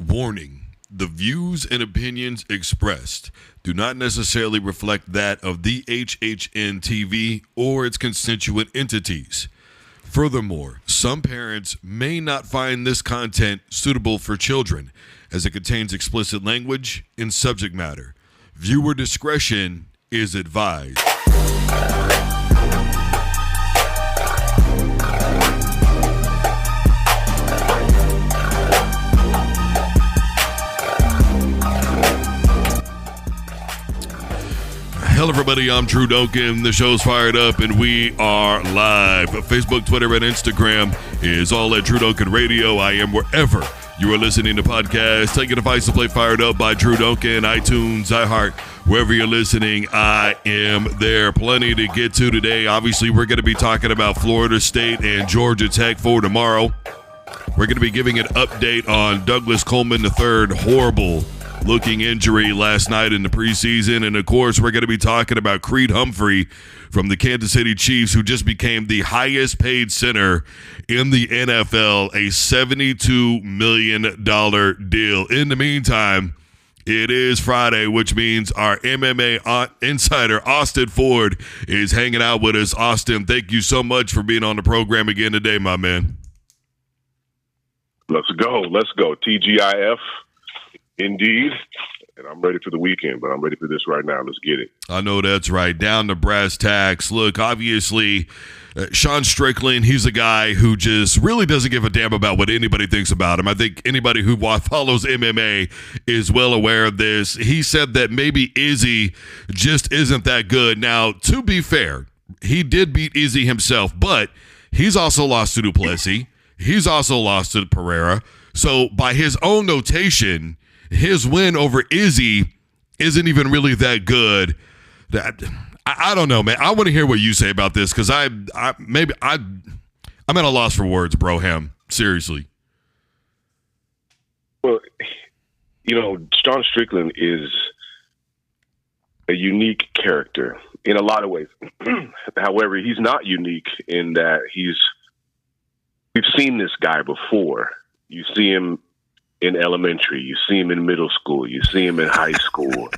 Warning. The views and opinions expressed do not necessarily reflect that of the HHN TV or its constituent entities. Furthermore, some parents may not find this content suitable for children as it contains explicit language and subject matter. Viewer discretion is advised. Hello, everybody. I'm Drew Duncan. The show's fired up, and we are live. Facebook, Twitter, and Instagram is all at Drew Duncan Radio. I am wherever you are listening to podcasts. Take a device to play Fired Up by Drew Duncan, iTunes, iHeart, wherever you're listening. I am there. Plenty to get to today. Obviously, we're going to be talking about Florida State and Georgia Tech for tomorrow. We're going to be giving an update on Douglas Coleman III, horrible looking injury last night in the preseason. And, of course, we're going to be talking about Creed Humphrey from the Kansas City Chiefs, who just became the highest paid center in the NFL, a $72 million deal. In the meantime, it is Friday, which means our MMA insider, Austin Ford, is hanging out with us. Austin, thank you so much for being on the program again today, my man. Let's go. TGIF. Indeed. And I'm ready for the weekend, but I'm ready for this right now. Let's get it. I know that's right. Down to brass tacks. Look, obviously, Sean Strickland, he's a guy who just really doesn't give a damn about what anybody thinks about him. I think anybody who follows MMA is well aware of this. He said that maybe Izzy just isn't that good. Now, to be fair, he did beat Izzy himself, but he's also lost to Duplessis. He's also lost to Pereira. So by his own notation, his win over Izzy isn't even really that good. I don't know, man. I want to hear what you say about this because I'm at a loss for words, bro. Seriously. Well, Sean Strickland is a unique character in a lot of ways. However, he's not unique in that we've seen this guy before. You see him in elementary, you see him in middle school, you see him in high school,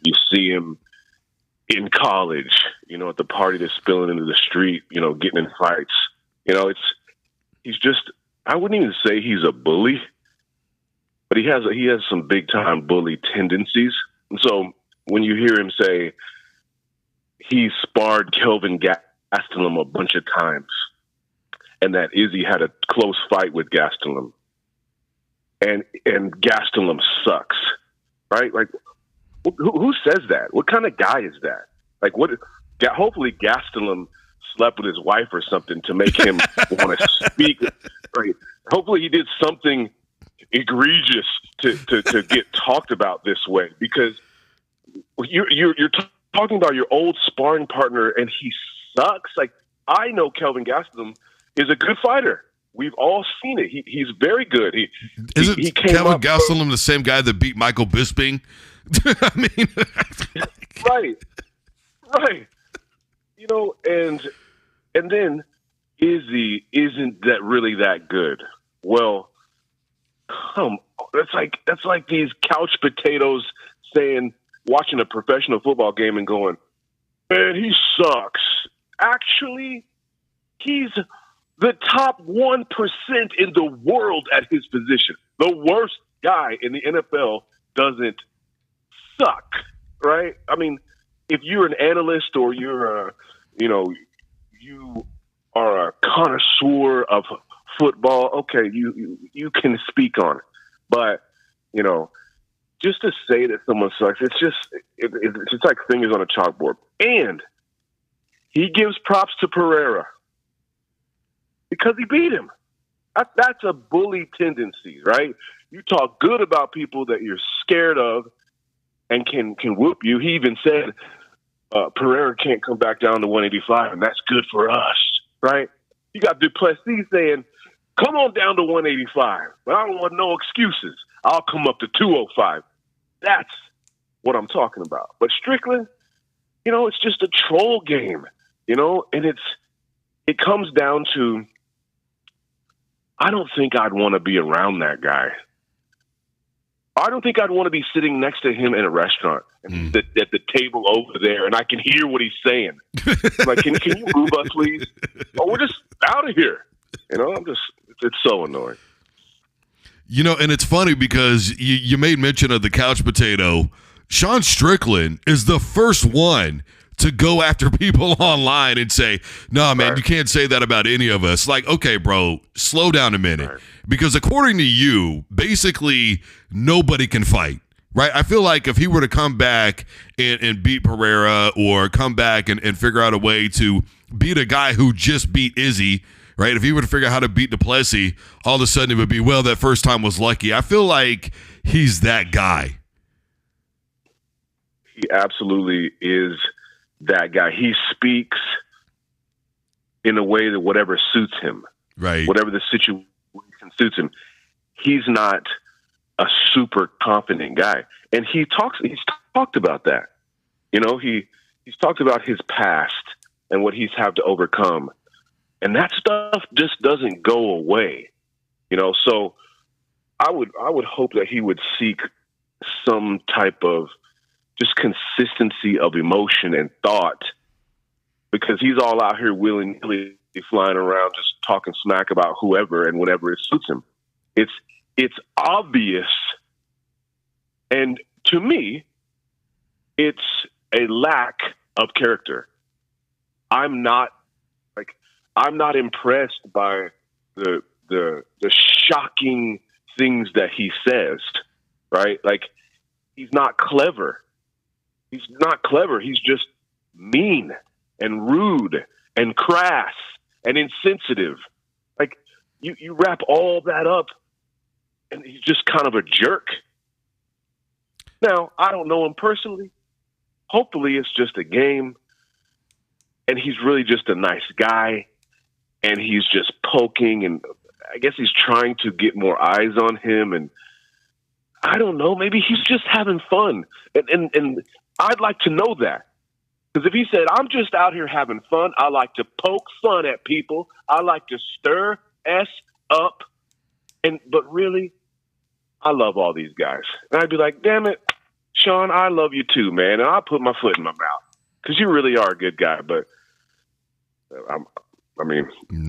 you see him in college, at the party that's spilling into the street, getting in fights. He's just, I wouldn't even say he's a bully, but he has some big time bully tendencies. And so when you hear him say he sparred Kelvin Gastelum a bunch of times and that Izzy had a close fight with Gastelum, and Gastelum sucks, right? Like, who says that? What kind of guy is that? Like, hopefully Gastelum slept with his wife or something to make him want to speak, right? Hopefully he did something egregious to get talked about this way, because you're talking about your old sparring partner and he sucks. Like, I know Kelvin Gastelum is a good fighter. We've all seen it. He's very good. Isn't Kelvin Gastelum the same guy that beat Michael Bisping? I mean, right. And then Izzy isn't that really that good. Well, that's like these couch potatoes watching a professional football game and going, man, he sucks. Actually, he's the top 1% in the world at his position. The worst guy in the NFL doesn't suck, right? I mean, if you're an analyst or you're you are a connoisseur of football, okay, you can speak on it. But, just to say that someone sucks, it's just like fingers on a chalkboard. And he gives props to Pereira because he beat him. That's a bully tendency, right? You talk good about people that you're scared of and can whoop you. He even said Pereira can't come back down to 185, and that's good for us, right? You got Duplessis saying, come on down to 185, but I don't want no excuses. I'll come up to 205. That's what I'm talking about. But Strickland, it's just a troll game, and it comes down to, I don't think I'd want to be around that guy. I don't think I'd want to be sitting next to him in a restaurant and at the table over there, and I can hear what he's saying. I'm like, can you move us, please? Oh, we're just out of here. It's so annoying. And it's funny because you made mention of the couch potato. Sean Strickland is the first one to go after people online and say, no, man, you can't say that about any of us. Like, okay, bro, slow down a minute. Right. Because according to you, basically nobody can fight, right? I feel like if he were to come back and beat Pereira or come back and figure out a way to beat a guy who just beat Izzy, right? If he were to figure out how to beat Duplessis, all of a sudden it would be, well, that first time was lucky. I feel like he's that guy. He absolutely is that guy. He speaks in a way that whatever suits him, right? Whatever the situation suits him. He's not a super confident guy, and he's talked about that. He's talked about his past and what he's had to overcome, and that stuff just doesn't go away. So I would hope that he would seek some type of just consistency of emotion and thought, because he's all out here willy-nilly flying around just talking smack about whoever and whenever it suits him. It's obvious, and to me, it's a lack of character. I'm not impressed by the shocking things that he says, right? Like, he's not clever. He's not clever. He's just mean and rude and crass and insensitive. Like, you wrap all that up, and he's just kind of a jerk. Now, I don't know him personally. Hopefully it's just a game, and he's really just a nice guy, and he's just poking, and I guess he's trying to get more eyes on him, and I don't know, maybe he's just having fun. And I'd like to know that. Because if he said, I'm just out here having fun, I like to poke fun at people, I like to stir S up, but really, I love all these guys. And I'd be like, damn it, Sean, I love you too, man. And I'll put my foot in my mouth. Because you really are a good guy, but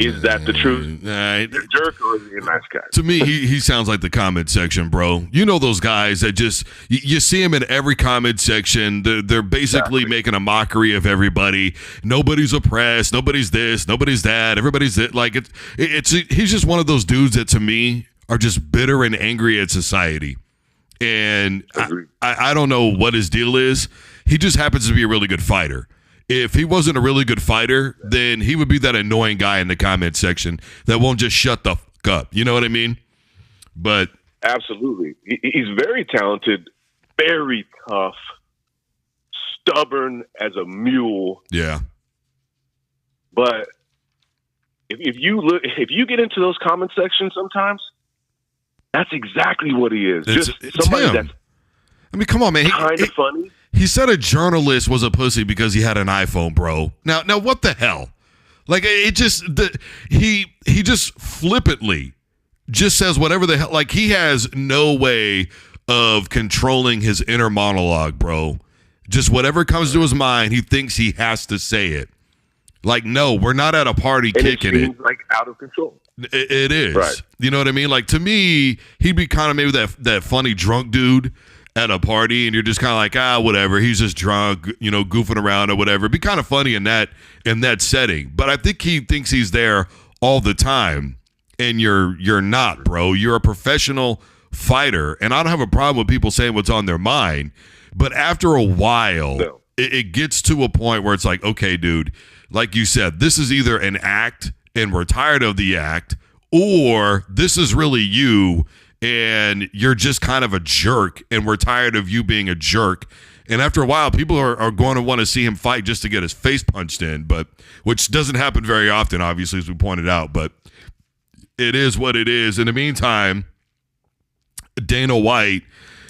is that the truth? Nah, jerk, or is he a nice guy? To me, he sounds like the comment section, bro. You know those guys that just you see him in every comment section. They're basically making a mockery of everybody. Nobody's oppressed. Nobody's this. Nobody's that. Everybody's that. Like he's just one of those dudes that to me are just bitter and angry at society. And I don't know what his deal is. He just happens to be a really good fighter. If he wasn't a really good fighter, then he would be that annoying guy in the comment section that won't just shut the fuck up. You know what I mean? But absolutely. He's very talented, very tough, stubborn as a mule. Yeah. But if you get into those comment sections sometimes, that's exactly what he is. It's somebody him. Come on, man. Kind of funny. He said a journalist was a pussy because he had an iPhone, bro. Now what the hell? Like, he just flippantly just says whatever the hell. Like, he has no way of controlling his inner monologue, bro. Just whatever comes to his mind, he thinks he has to say it. Like, no, we're not at a party and kicking it. Like out of control. It is. Right. You know what I mean? Like, to me, he'd be kind of maybe that funny drunk dude at a party, and you're just kind of like, whatever. He's just drunk, goofing around or whatever. It'd be kind of funny in that setting. But I think he thinks he's there all the time, and you're not, bro. You're a professional fighter, and I don't have a problem with people saying what's on their mind. But after a while, it gets to a point where it's like, okay, dude, like you said, this is either an act, and we're tired of the act, or this is really you, and you're just kind of a jerk, and we're tired of you being a jerk. And after a while, people are going to want to see him fight just to get his face punched in, but which doesn't happen very often, obviously, as we pointed out. But it is what it is. In the meantime, Dana White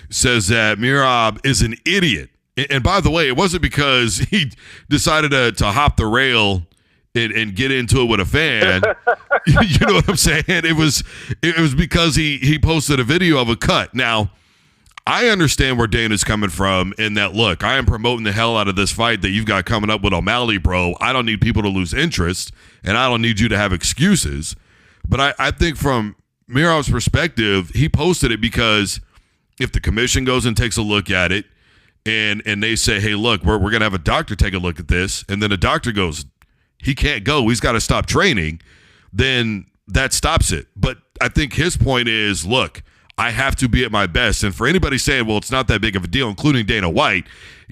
says that Merab is an idiot. And by the way, it wasn't because he decided to hop the rail and get into it with a fan. You know what I'm saying? It was because he posted a video of a cut. Now, I understand where Dana's coming from in that, look, I am promoting the hell out of this fight that you've got coming up with O'Malley, bro. I don't need people to lose interest, and I don't need you to have excuses. But I think from Mirov's perspective, he posted it because if the commission goes and takes a look at it and they say, hey, look, we're going to have a doctor take a look at this, and then a doctor goes, he can't go, he's got to stop training, then that stops it. But I think his point is, look, I have to be at my best. And for anybody saying, well, it's not that big of a deal, including Dana White,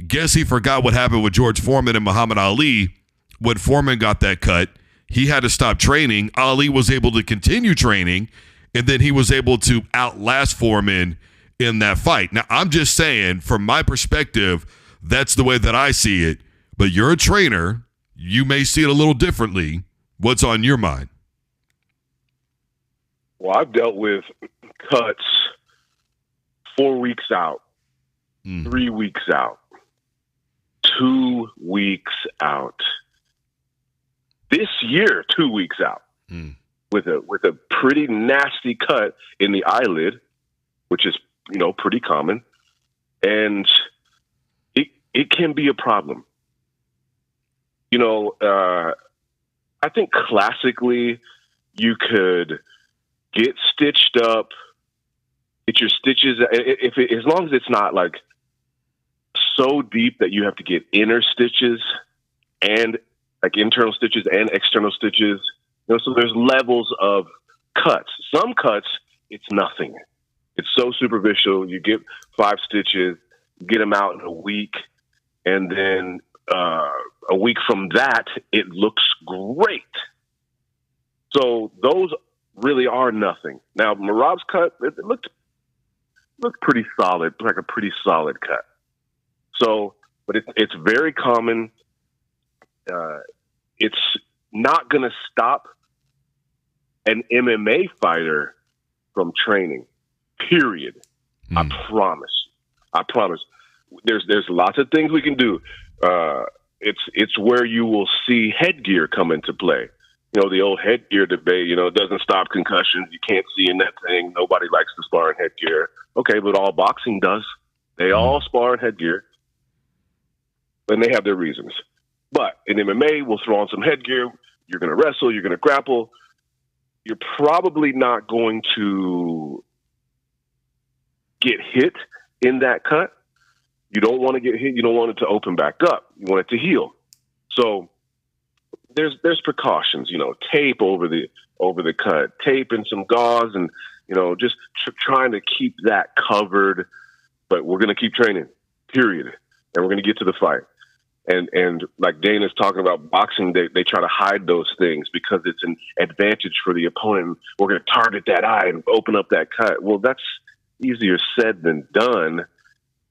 guess he forgot what happened with George Foreman and Muhammad Ali. When Foreman got that cut, he had to stop training. Ali was able to continue training, and then he was able to outlast Foreman in that fight. Now, I'm just saying, from my perspective, that's the way that I see it. But you're a trainer. You may see it a little differently. What's on your mind? Well, I've dealt with cuts 4 weeks out, 3 weeks out, 2 weeks out. This year, 2 weeks out, with a pretty nasty cut in the eyelid, which is, pretty common, and it can be a problem. I think classically you could get stitched up, get your stitches, as long as it's not like so deep that you have to get inner stitches and like internal stitches and external stitches. So there's levels of cuts. Some cuts, it's nothing. It's so superficial. You get 5 stitches, get them out in a week, and then a week from that, it looks great. So those really are nothing. Now, Merab's cut, it looked pretty solid, like a pretty solid cut. So, but it's very common. It's not going to stop an MMA fighter from training, period. I promise. There's lots of things we can do. It's where you will see headgear come into play. The old headgear debate, it doesn't stop concussions. You can't see in that thing. Nobody likes to spar in headgear. Okay, but all boxing does. They all spar in headgear. And they have their reasons. But in MMA, we'll throw on some headgear. You're going to wrestle. You're going to grapple. You're probably not going to get hit in that cut. You don't want to get hit. You don't want it to open back up. You want it to heal. So there's precautions, tape over the cut, tape and some gauze, and just trying to keep that covered. But we're going to keep training, period, and we're going to get to the fight. And like Dana's talking about boxing, they try to hide those things because it's an advantage for the opponent. We're going to target that eye and open up that cut. Well, that's easier said than done.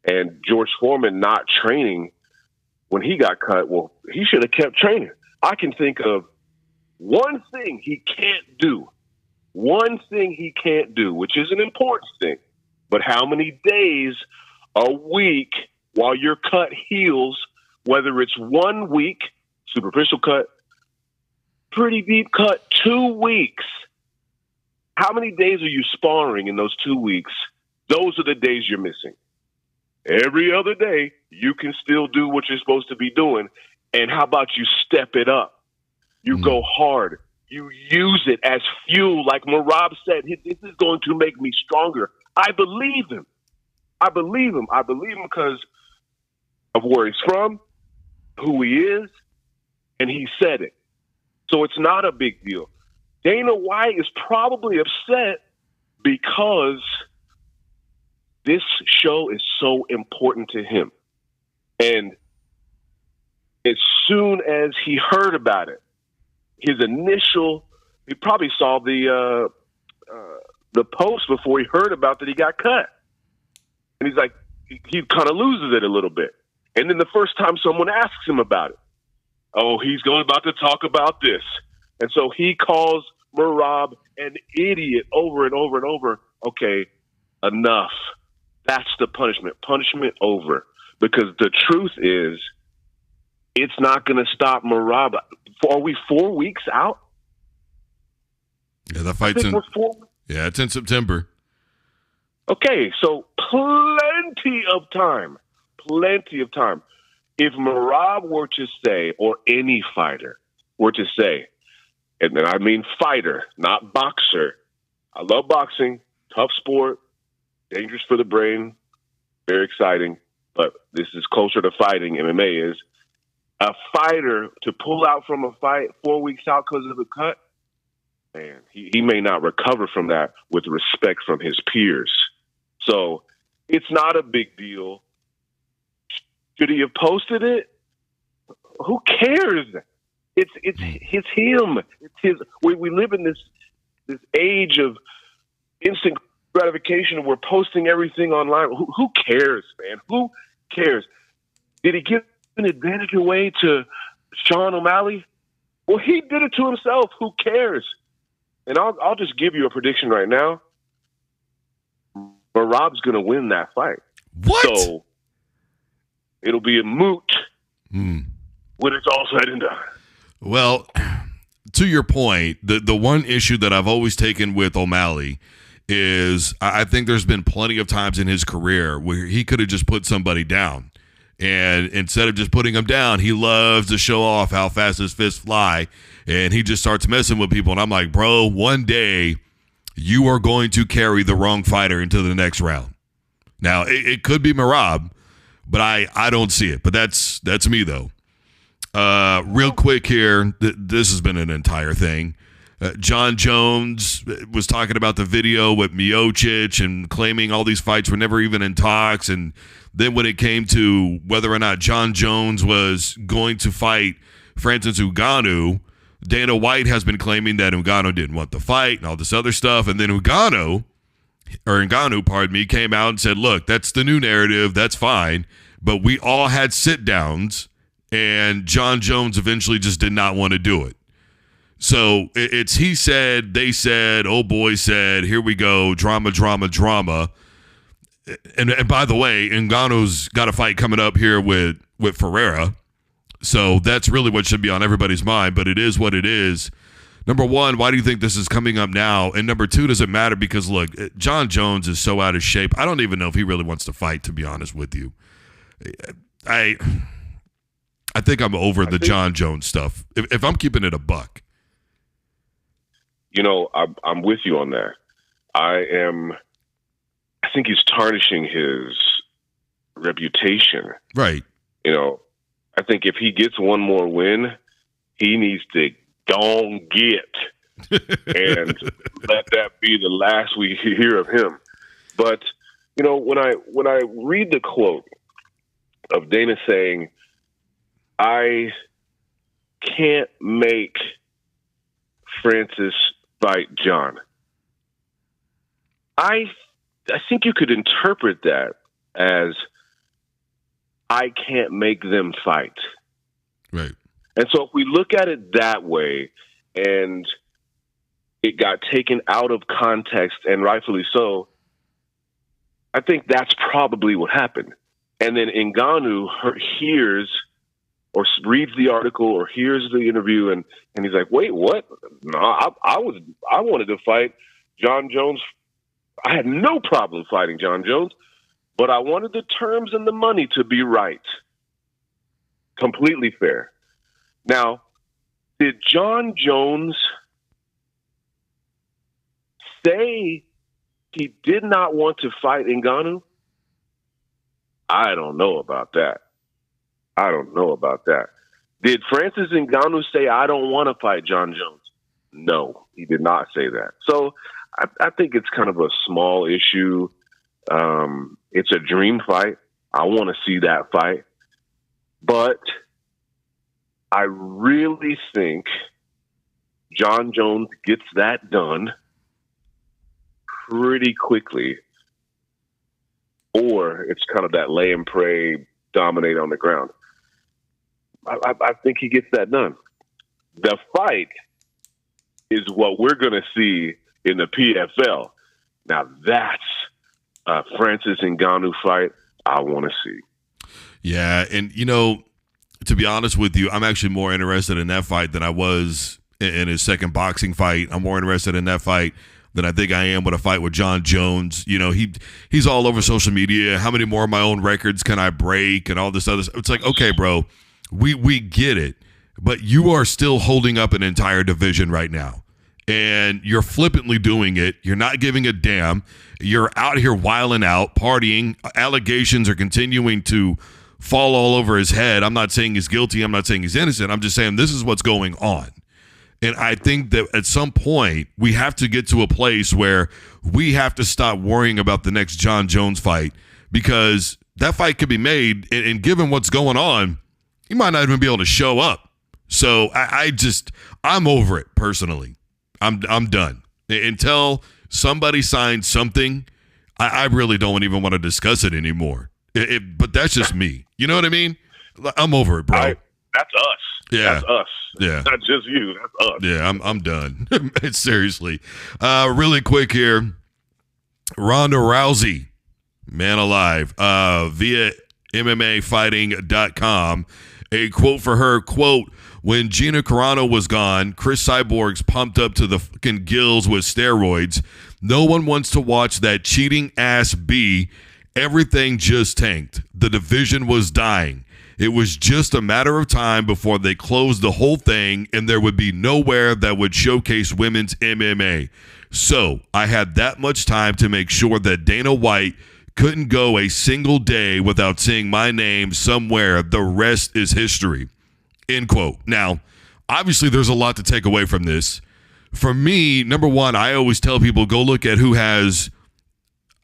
And George Foreman not training when he got cut, well, he should have kept training. I can think of one thing he can't do, which is an important thing. But how many days a week while your cut heals, whether it's 1 week, superficial cut, pretty deep cut, 2 weeks. How many days are you sparring in those 2 weeks? Those are the days you're missing. Every other day, you can still do what you're supposed to be doing. And how about you step it up? You go hard. You use it as fuel. Like Merab said, this is going to make me stronger. I believe him. I believe him because of where he's from, who he is, and he said it. So it's not a big deal. Dana White is probably upset because this show is so important to him. And as soon as he heard about it, he probably saw the post before he heard about that he got cut. And he's like, he kind of loses it a little bit. And then the first time someone asks him about it, oh, he's about to talk about this. And so he calls Merab an idiot over and over and over. Okay, enough. That's the punishment. Punishment over. Because the truth is, it's not going to stop Merab. Are we 4 weeks out? Yeah, that fight's it's in September. Okay, so plenty of time. Plenty of time. If Merab were to say, or any fighter were to say, and then I mean fighter, not boxer. I love boxing, tough sport, dangerous for the brain, very exciting, but this is closer to fighting, MMA is. A fighter to pull out from a fight 4 weeks out because of a cut, man, he may not recover from that with respect from his peers. So it's not a big deal. Should he have posted it? Who cares? It's him. It's his. We live in this age of instant gratification. We're posting everything online. Who cares, man? Who cares? Did he give an advantage away to Sean O'Malley? Well, he did it to himself. Who cares? And I'll just give you a prediction right now. Merab's going to win that fight. What? So it'll be a moot when it's all said and done. Well, to your point, the one issue that I've always taken with O'Malley is I think there's been plenty of times in his career where he could have just put somebody down. And instead of just putting him down, he loves to show off how fast his fists fly. And he just starts messing with people. And I'm like, bro, one day you are going to carry the wrong fighter into the next round. Now, it could be Merab, but I don't see it. But that's me, though. Real quick here, this has been an entire thing. John Jones was talking about the video with Miocic and claiming all these fights were never even in talks. And then when it came to whether or not John Jones was going to fight Francis Ngannou, Dana White has been claiming that Ngannou didn't want the fight and all this other stuff. And then Ngannou, came out and said, look, that's the new narrative. That's fine. But we all had sit downs and John Jones eventually just did not want to do it. So it's he said, they said, oh boy said, here we go, drama. And by the way, Ngannou's got a fight coming up here with Ferreira. So that's really what should be on everybody's mind, but it is what it is. Number one, why do you think this is coming up now? And number two, does it matter? Because look, John Jones is so out of shape. I don't even know if he really wants to fight, to be honest with you. I think I'm over the John Jones stuff, if I'm keeping it a buck. You know, I'm with you on that. I think he's tarnishing his reputation. Right. You know, I think if he gets one more win, he needs to go get and let that be the last we hear of him. But, you know, when I read the quote of Dana saying, I can't make Francis fight John, I think you could interpret that as I can't make them fight. Right. And so if we look at it that way, and it got taken out of context, and rightfully so, I think that's probably what happened. And then Ngannou hears or reads the article or hears the interview, and he's like, wait, what? No, I wanted to fight John Jones. I had no problem fighting John Jones, but I wanted the terms and the money to be right. Completely fair. Now, did John Jones say he did not want to fight Ngannou? I don't know about that. Did Francis Ngannou say, I don't want to fight John Jones? No, he did not say that. So I think it's kind of a small issue. It's a dream fight. I want to see that fight. But I really think John Jones gets that done pretty quickly, or it's kind of that lay and pray, dominate on the ground. I think he gets that done. The fight is what we're going to see in the PFL. Now that's a Francis Ngannou fight I want to see. Yeah, and you know, to be honest with you, I'm actually more interested in that fight than I was in his second boxing fight. I'm more interested in that fight than I think I am with a fight with John Jones. You know, he's all over social media. How many more of my own records can I break and all this other stuff? It's like, okay, bro, we get it, but you are still holding up an entire division right now. And you're flippantly doing it. You're not giving a damn. You're out here wilding out, partying. Allegations are continuing to fall all over his head. I'm not saying he's guilty. I'm not saying he's innocent. I'm just saying this is what's going on. And I think that at some point we have to get to a place where we have to stop worrying about the next John Jones fight, because that fight could be made, and given what's going on, he might not even be able to show up. So I'm over it personally. I'm done. Until somebody signs something, I really don't even want to discuss it anymore. But that's just me. You know what I mean? I'm over it, bro. That's us. Yeah. That's us. Yeah. Not just you. That's us. Yeah, I'm done. Seriously. Really quick here. Ronda Rousey, man alive, via MMAfighting.com. A quote for her, quote, "When Gina Carano was gone, Chris Cyborg's pumped up to the fucking gills with steroids. No one wants to watch that cheating ass B. Everything just tanked. The division was dying. It was just a matter of time before they closed the whole thing and there would be nowhere that would showcase women's MMA. So I had that much time to make sure that Dana White couldn't go a single day without seeing my name somewhere. The rest is history." End quote. Now, obviously, there's a lot to take away from this. For me, number one, I always tell people, go look at who has,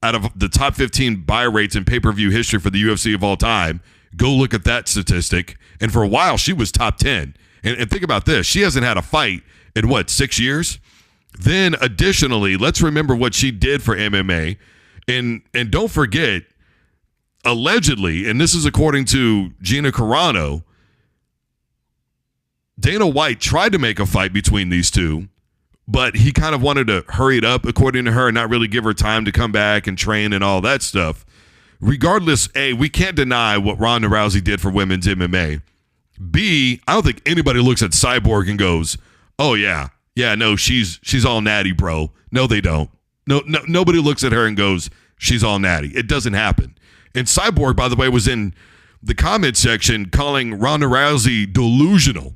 out of the top 15 buy rates in pay-per-view history for the UFC of all time, go look at that statistic. And for a while, she was top 10. And think about this. She hasn't had a fight in, 6 years? Then, additionally, let's remember what she did for MMA. And don't forget, allegedly, and this is according to Gina Carano, Dana White tried to make a fight between these two, but he kind of wanted to hurry it up, according to her, and not really give her time to come back and train and all that stuff. Regardless, A, we can't deny what Ronda Rousey did for women's MMA. B, I don't think anybody looks at Cyborg and goes, "Oh, yeah, no, she's all natty, bro." No, they don't. No, nobody looks at her and goes, "She's all natty." It doesn't happen. And Cyborg, by the way, was in the comment section calling Ronda Rousey delusional.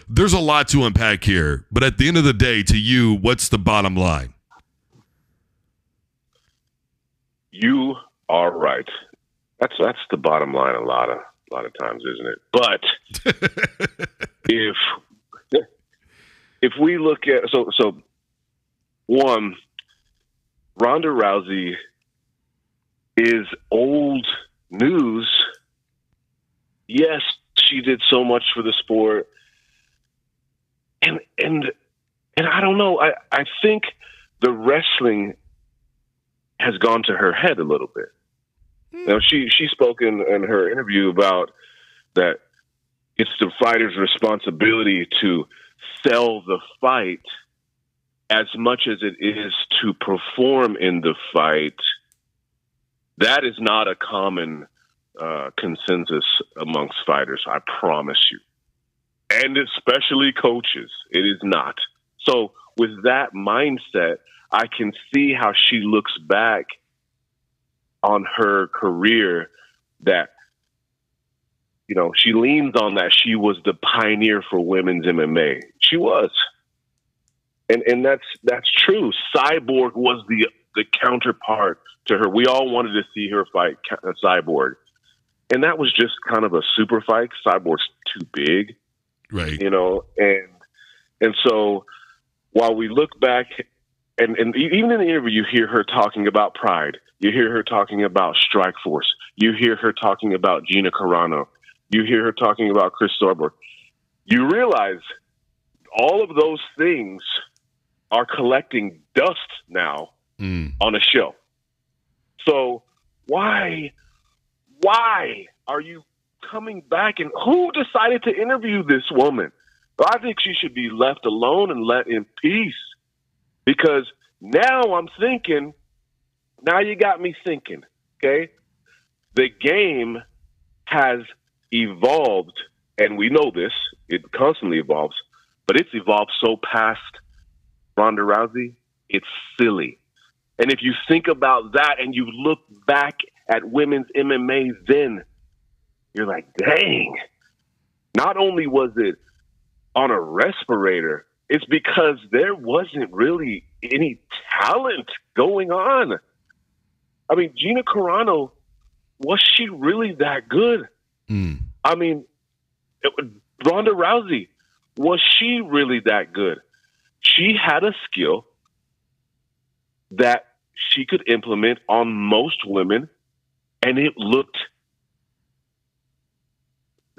There's a lot to unpack here, but at the end of the day, to you, what's the bottom line? You are right. That's the bottom line a lot of times, isn't it? But if we look at so one, Ronda Rousey is old news. Yes, she did so much for the sport. And I don't know. I think the wrestling has gone to her head a little bit. Now she spoke in her interview about that it's the fighter's responsibility to sell the fight as much as it is to perform in the fight. That is not a common consensus amongst fighters, I promise you. And especially coaches, it is not. So with that mindset, I can see how she looks back on her career, that, you know, she leans on that. She was the pioneer for women's MMA. She was. And that's true. Cyborg was the counterpart to her. We all wanted to see her fight Cyborg. And that was just kind of a super fight. Cyborg's too big. Right. You know, and so while we look back, and even in the interview, you hear her talking about Pride. You hear her talking about Strikeforce. You hear her talking about Gina Carano. You hear her talking about Chris Cyborg. You realize all of those things are collecting dust now on a show. So why are you coming back, and who decided to interview this woman? I think she should be left alone and let in peace, because now I'm thinking, now you got me thinking, okay? The game has evolved, and we know this, it constantly evolves, but it's evolved so past Ronda Rousey, it's silly. And if you think about that and you look back at women's MMA then, you're like, dang. Not only was it on a respirator, it's because there wasn't really any talent going on. I mean, Gina Carano, was she really that good? I mean, Ronda Rousey, was she really that good? She had a skill that she could implement on most women, and it looked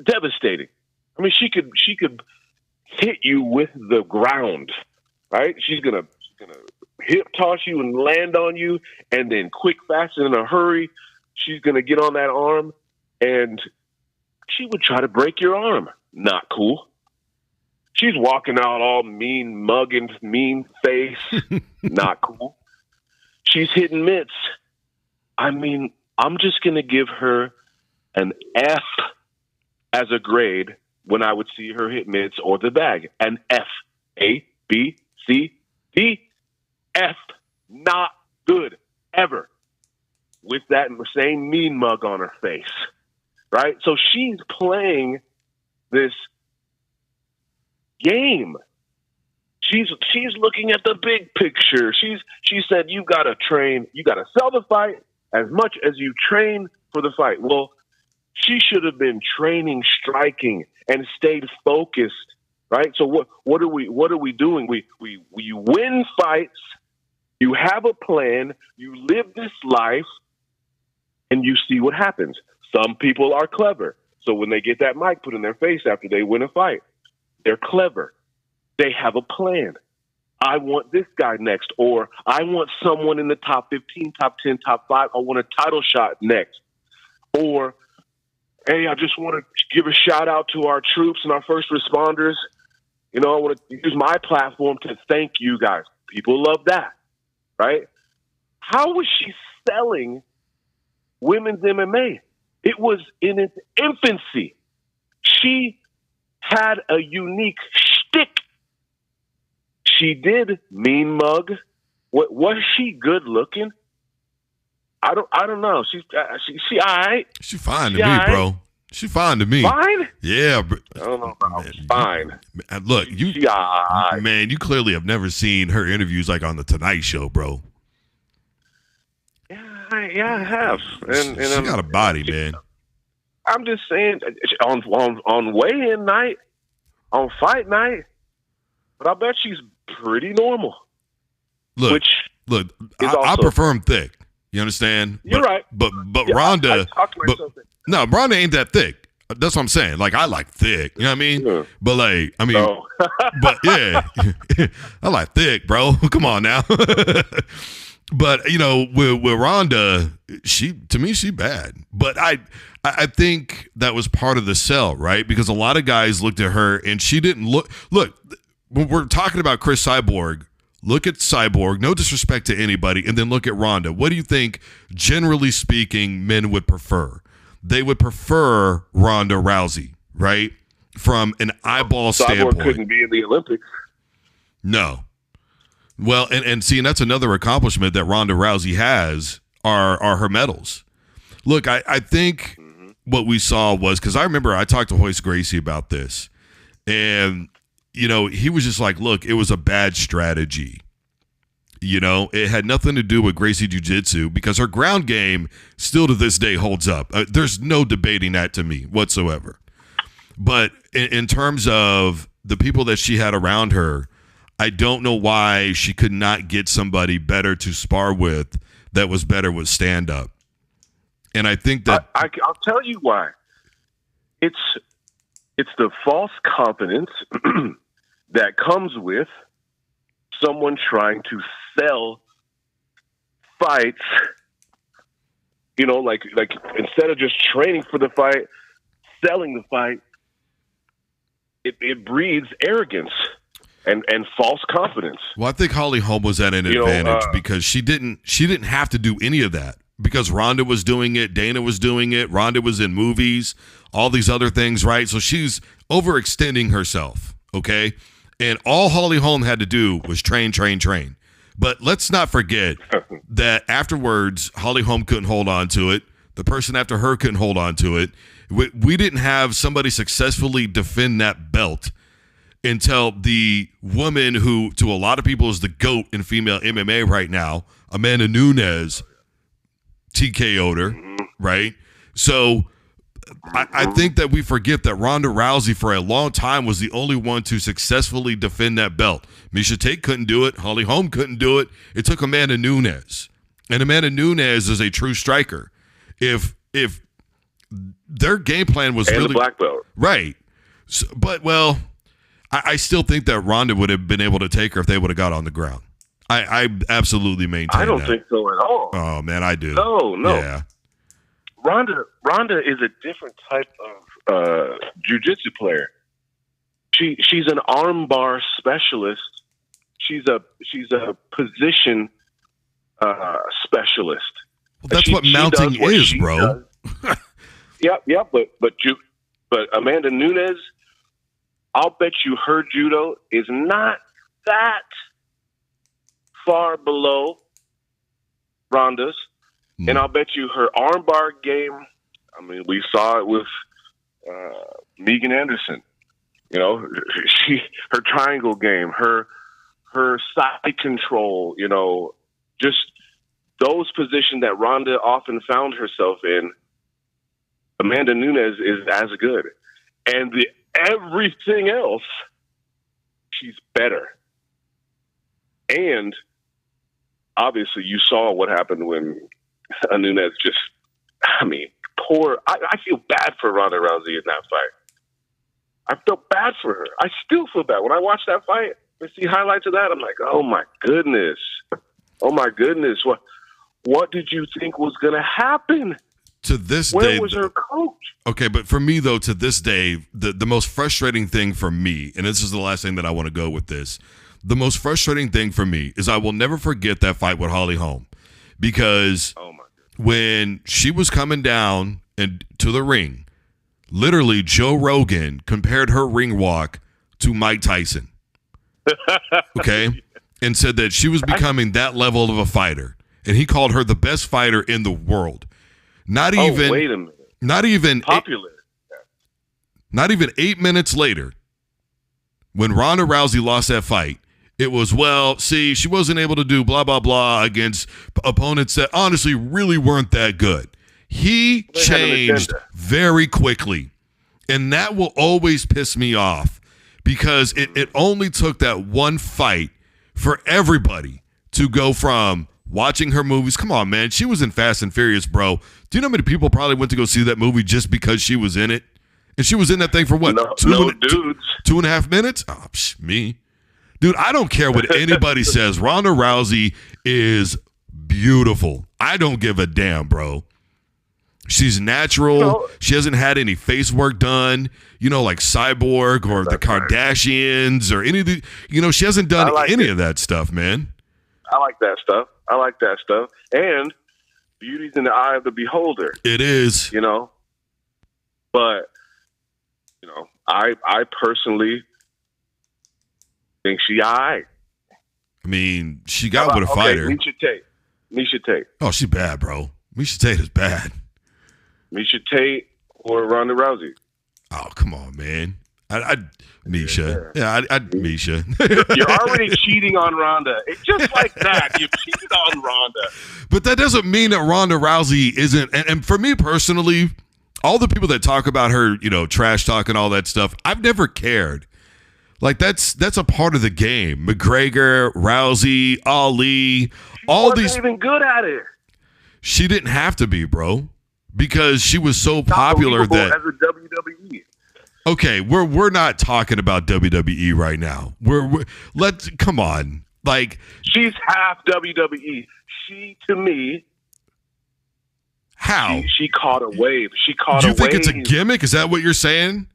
devastating. I mean, she could hit you with the ground, right? She's gonna hip toss you and land on you, and then quick, fast, and in a hurry, she's gonna get on that arm, and she would try to break your arm. Not cool. She's walking out all mean, mugging, mean face. Not cool. She's hitting mitts. I mean, I'm just going to give her an F as a grade when I would see her hit mitts or the bag. An F. A, B, C, D, F. Not good. Ever. With that same mean mug on her face. Right? So she's playing this game. She's looking at the big picture. She said, you got to train, you got to sell the fight as much as you train for the fight. Well, she should have been training, striking, and stayed focused, right? So what are we doing? We win fights, you have a plan, you live this life, and you see what happens. Some people are clever. So when they get that mic put in their face after they win a fight, they're clever. They have a plan. I want this guy next, or I want someone in the top 15, top 10, top 5. I want a title shot next. Or, hey, I just want to give a shout out to our troops and our first responders. You know, I want to use my platform to thank you guys. People love that, right? How was she selling women's MMA? It was in its infancy. She had a unique shtick. She did mean mug. Was she good looking? I don't know. She all right. She fine to me, bro. She fine to me. Fine? Yeah, bro. I don't know about fine. Look, She all right. man, you clearly have never seen her interviews like on the Tonight Show, bro. Yeah, I have. And she got a body, man. I'm just saying, on weigh-in night, on fight night, but I bet she's pretty normal. Look, I prefer him thick. You understand? You're right. But yeah, Ronda, no, Ronda ain't that thick. That's what I'm saying. Like, I like thick. You know what I mean? Yeah. But like, I mean, no. But yeah, I like thick, bro. Come on now. But you know, with Ronda, to me, she bad. But I think that was part of the sell, right? Because a lot of guys looked at her and she didn't look. When we're talking about Chris Cyborg, look at Cyborg, no disrespect to anybody, and then look at Ronda. What do you think, generally speaking, men would prefer? They would prefer Ronda Rousey, right? From an eyeball standpoint. Cyborg couldn't be in the Olympics. No. Well, and see, and that's another accomplishment that Ronda Rousey has are her medals. Look, I think what we saw was, because I remember I talked to Hoist Gracie about this, and you know, he was just like, look, it was a bad strategy. You know, it had nothing to do with Gracie Jiu-Jitsu, because her ground game still to this day holds up. There's no debating that to me whatsoever. But in terms of the people that she had around her, I don't know why she could not get somebody better to spar with that was better with stand-up. And I think that... I'll tell you why. It's the false confidence that comes with someone trying to sell fights, you know, like instead of just training for the fight, selling the fight, it breeds arrogance and false confidence. Well, I think Holly Holm was at an advantage because she didn't have to do any of that, because Ronda was doing it, Dana was doing it, Ronda was in movies, all these other things, right? So she's overextending herself, okay? And all Holly Holm had to do was train. But let's not forget that afterwards, Holly Holm couldn't hold on to it. The person after her couldn't hold on to it. We didn't have somebody successfully defend that belt until the woman who, to a lot of people, is the GOAT in female MMA right now, Amanda Nunes, TKO'd her, right? So I think that we forget that Ronda Rousey for a long time was the only one to successfully defend that belt. Miesha Tate couldn't do it. Holly Holm couldn't do it. It took Amanda Nunes. And Amanda Nunes is a true striker. If their game plan was really the black belt. Right. So, but, well, I still think that Ronda would have been able to take her if they would have got on the ground. I absolutely maintain I don't that. think so at all. Oh, man, I do. No. Yeah. Ronda is a different type of jiu-jitsu player. She's an armbar specialist. She's a position specialist. Well, that's what mounting is, bro. Yep. But Amanda Nunes, I'll bet you her judo is not that far below Ronda's. And I'll bet you her armbar game, I mean, we saw it with Megan Anderson. You know, her triangle game, her side control, you know, just those positions that Ronda often found herself in, Amanda Nunes is as good. And everything else, she's better. And obviously you saw what happened when Nunes just, I mean, I feel bad for Ronda Rousey in that fight. I felt bad for her. I still feel bad. When I watch that fight and see highlights of that, I'm like, oh my goodness. What did you think was going to happen? To this Where day, was her coach? Okay, but for me, though, to this day, the most frustrating thing for me, and this is the last thing that I want to go with this, the most frustrating thing for me is I will never forget that fight with Holly Holm. Because when she was coming down and to the ring, literally Joe Rogan compared her ring walk to Mike Tyson. Okay? And said that she was becoming that level of a fighter. And he called her the best fighter in the world. Not even wait a minute. Not even popular. Not even 8 minutes later, when Ronda Rousey lost that fight, it was, well, see, she wasn't able to do blah, blah, blah against opponents that honestly really weren't that good. He changed very quickly. And that will always piss me off because it only took that one fight for everybody to go from watching her movies. Come on, man. She was in Fast and Furious, bro. Do you know how many people probably went to go see that movie just because she was in it? And she was in that thing for what? No dudes. 2.5 minutes? Oh, me. Dude, I don't care what anybody says. Ronda Rousey is beautiful. I don't give a damn, bro. She's natural. She hasn't had any face work done, like Cyborg or the Kardashians or any of the, she hasn't done any of that stuff, man. I like that stuff. And beauty's in the eye of the beholder. It is. But, I personally think she all right. I mean, she got with a fighter. Miesha Tate. Oh, she's bad, bro. Miesha Tate is bad. Miesha Tate or Ronda Rousey? Oh, come on, man. Miesha. Yeah, Miesha. You're already cheating on Ronda. It's just like that. You cheated on Ronda. But that doesn't mean that Ronda Rousey isn't. And for me personally, all the people that talk about her, trash talk and all that stuff, I've never cared. Like, that's a part of the game. McGregor, Rousey, Ali, all these. She wasn't even good at it. She didn't have to be, bro, because she was so popular that. As a WWE. Okay, we're not talking about WWE right now. Let's come on. Like, she's half WWE. She, to me, how she caught a wave. Do you think it's a gimmick? Is that what you're saying?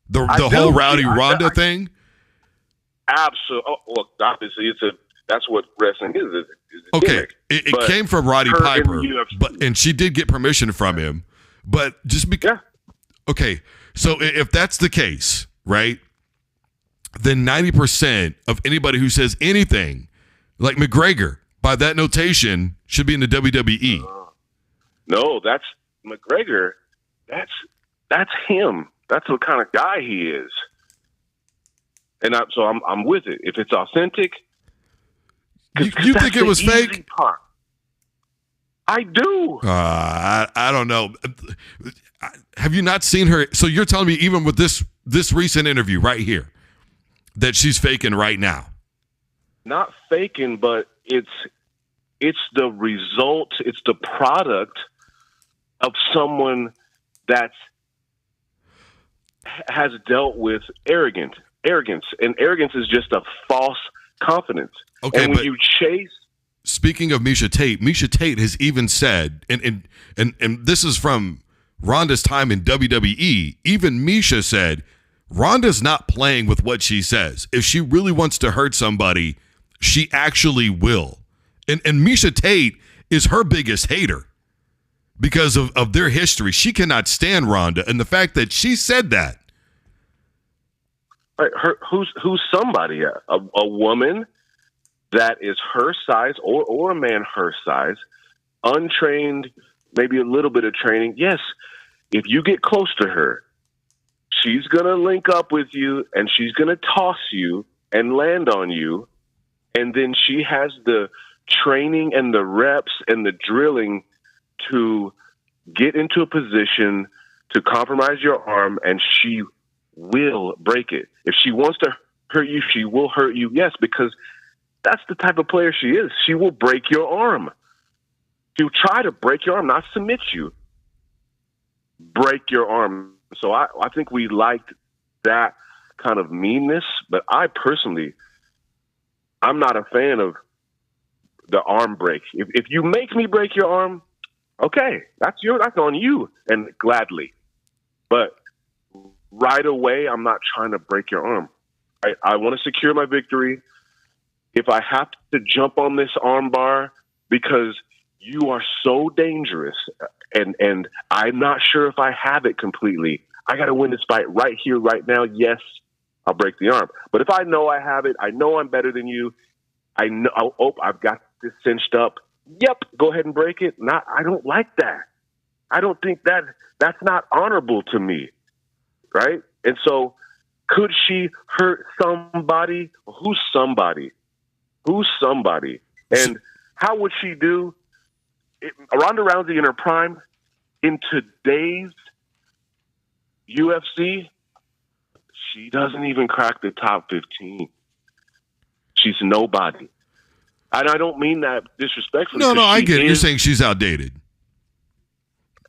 The whole Rowdy Ronda thing. Absolutely. Oh, well, obviously, that's what wrestling is. Okay, gimmick. It came from Roddy Piper, and she did get permission from him. But just because, okay. So if that's the case, right? then 90% of anybody who says anything like McGregor, by that notation, should be in the WWE. No, that's McGregor. That's him. That's what kind of guy he is. And I'm with it. If it's authentic, you think it was fake? Part. I do. I don't know. Have you not seen her? So you're telling me even with this recent interview right here that she's faking right now? Not faking, but it's the result. It's the product of someone that has dealt with arrogance, and arrogance is just a false confidence. Okay, and when you chase. Speaking of Misha Tate has even said, and this is from Ronda's time in WWE. Even Misha said, Ronda's not playing with what she says. If she really wants to hurt somebody, she actually will. And Misha Tate is her biggest hater because of their history. She cannot stand Ronda, and the fact that she said that. Who's somebody? A woman that is her size, or a man her size, untrained, maybe a little bit of training. Yes, if you get close to her, she's going to link up with you, and she's going to toss you and land on you, and then she has the training and the reps and the drilling to get into a position to compromise your arm, and she will break it. If she wants to hurt you, she will hurt you. Yes, because that's the type of player she is. She will break your arm. She'll try to break your arm, not submit you. Break your arm. So I think we liked that kind of meanness, but I personally, I'm not a fan of the arm break. If you make me break your arm, okay, that's on you, and gladly. But right away, I'm not trying to break your arm. I want to secure my victory. If I have to jump on this arm bar because you are so dangerous and I'm not sure if I have it completely, I got to win this fight right here, right now. Yes, I'll break the arm. But if I know I have it, I know I'm better than you, I know, I've got this cinched up. Yep, go ahead and break it. I don't like that. I don't think that's not honorable to me, right? And so could she hurt somebody? Who's somebody? Who's somebody? And how would she do? Ronda Rousey in her prime, in today's UFC, she doesn't even crack the top 15. She's nobody. And I don't mean that disrespectfully. No, I get it. You're saying she's outdated.